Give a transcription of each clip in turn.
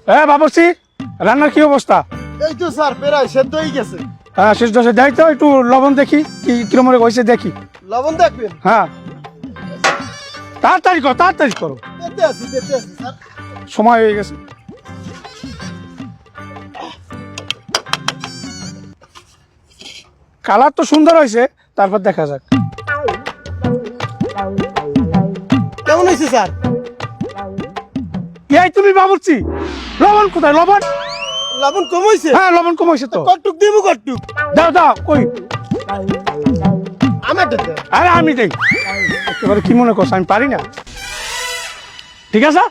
বাবুর্চি, রান্নার কি অবস্থা? এই তো স্যার প্রায় সেদ্ধ হয়ে গেছে। হ্যাঁ, শেষ দশে দেখ তো, একটু লবণ দেখি কিরম হয়েছে দেখি। লবণ দেখবেন? হ্যাঁ, তাড়াতাড়ি করো, দেখতে আছি স্যার। সময় হয়ে গেছে। কালার তো সুন্দর হয়েছে, তারপর দেখা যাক কেমন হয়েছে স্যার? এই তুমি বাবুর্চি, লবণ কোথায়? লবণ লবণ কম হয়েছে? হ্যাঁ, লবণ কম হয়েছে তো। কটুক দিব কটুক? দাও কই? আমার আরে আমি দেই। একেবারে কি মনে করছো আমি পারি না? ঠিক আছে স্যার।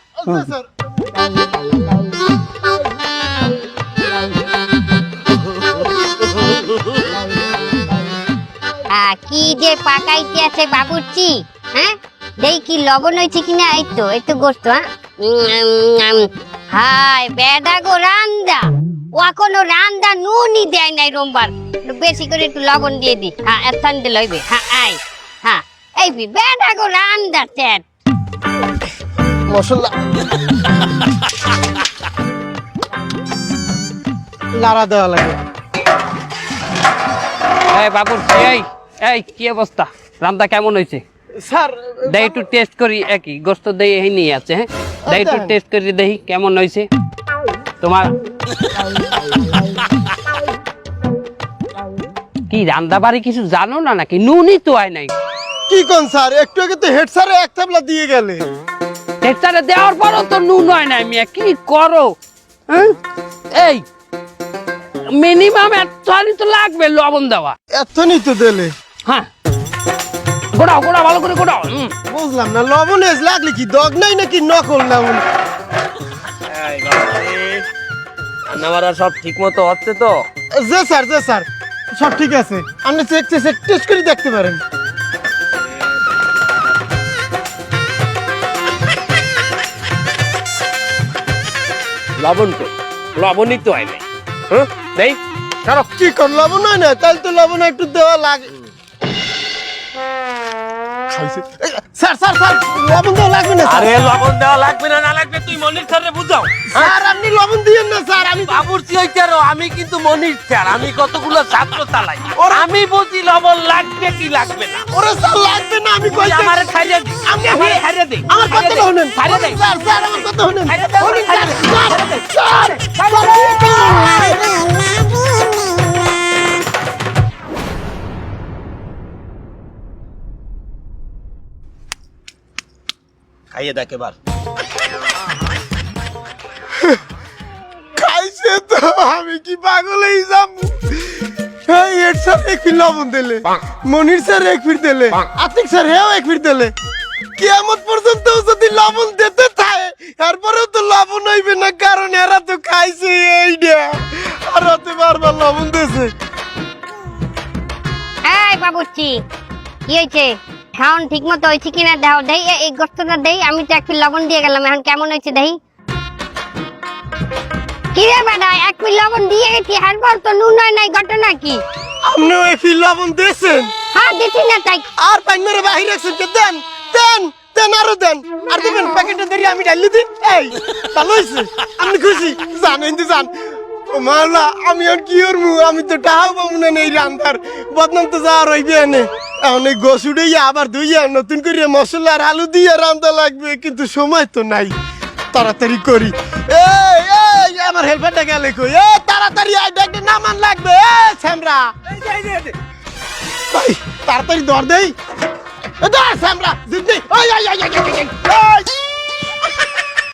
কি যে পাকাইতে আছে বাবুর্চি, হ্যাঁ দেই কি লবণ হয়েছে কিনা। এই তো গোস্ত। হাই বেডা গো রান্দা, ও এখনো রান্দা নুনই দেয় নাই রোমবার। বেশি করে একটু লবণ দিয়ে দি। হ্যাঁ, এতখান দিলে হইবে। হ্যাঁ আই, হ্যাঁ এই বেডা গো রান্দা চ্যাট মশলা লাড়া দেওয়া লাগে। এই বাবুর্চি, এই কি অবস্থা? রান্না কেমন হয়েছে? স্যার দেই একটু টেস্ট করি। একই গোস্ত দেই এই নিয়ে আছে। হ্যাঁ, দেই একটু টেস্ট করি দেখি কেমন হয়েছে তোমার। কি রান্না বাড়ি কিছু জানো না নাকি? নুনই তো হয় নাই। কি কোন স্যার? একটু আগে তো হেড স্যারে এক তাবলা দিয়ে গেলে। টেস্টারে দেওয়ার পরও তো নুন হয় নাই। মিয়া কি করো? হ্যাঁ, এই মিনিমাম এতখানি তো লাগবে লবণ দেওয়া। এতনি তো দিলে। হ্যাঁ, গোড়াও ভালো করে গোড়াও। বুঝলাম না, লবণ এস লাগলে কি দগ নাই নাকি নকল লবণ? রান্নাবাড়া সব ঠিক মতো হচ্ছে তো? যে স্যার সব ঠিক আছে। আপনি চেক টেস্ট করে দেখতে পারেন। লবণ তো লবণই তো হয় নাই। হ্যাঁ, দেই ছাড়ো। কি কর লবণ হয় না? তাহলে তো লবণ একটু দেওয়া লাগে। স্যার লবণ দেওয়া লাগবে না। আরে লবণ দেওয়া লাগবে না লাগবে তুই মনির স্যারে বুঝাও। স্যার আপনি লবণ দিয়েন না স্যার। আমি বাবুর্চি হইতারো, আমি কিন্তু মনির স্যার। আমি কতগুলো ছাত্র চালাই, আমি বুঝি লবণ লাগবে কি লাগবে না। ওরে স্যার লাগবে না, আমি কই আমার খাইয়ে দে, আমার খাইয়ে দে, আমার কথা শুনেন। খাইয়ে দে। স্যার আমার কথা শুনেন। শুনেন, খাইয়ে দেখ এবার। খাইছে তো, আমি কি পাগল হয়ে যাবো? হেড স্যার এক ফির লবণ দিলে, মনির স্যার এক ফির দিলে, আতিক স্যার হেও এক ফির দিলে। কিয়ামত পর্যন্ত যদি লবণ দিতে থাকে এরপরেও তো লবণ হইবে না, কারণ এরা তো খাইছে এইটা। আর হতে বারবার লবণ দিয়েছে। এই বাবুর্চি, কি হয়েছে? খাওন ঠিক মতো হয়েছে কিনা দাও। দেই এই গোস্তটা দেই। আমি তো এক পিস লবণ দিয়ে গেলাম, এখন কেমন হয়েছে দেই। কি রে বেটা, এক পিস লবণ দিয়ে গেছি, হারবার তো নুন হয় নাই। ঘটনা কি? আপনি ওই ফির লবণ দিয়েছেন? হ্যাঁ দিছি না তাই। আর পাইন মেরে বাহির রাখছেন কে? দেন আরো দেন। আর দেবেন প্যাকেটে ধরে আমি ঢালি দিই। এই ভালো হয়েছে, আপনি খুশি? জান ও মাওলা, আমি আর কি করবো? আমি তো টাহাও পাবো না এই রান্নার বদনাম তো যা রইবে এনে। এখন এই গোস উড়াইয়া আবার ধুইয়া নতুন করে মশলা আর আলু দিয়ে রান্না লাগবে, কিন্তু সময় তো নাই। তাড়াতাড়ি করি। এই আমার হেল্পারটা গেলে কই? তাড়াতাড়ি আই, দেখতে নামান লাগবে। স্যামরা তাড়াতাড়ি দর দেই। স্যামরা জিদ্দি।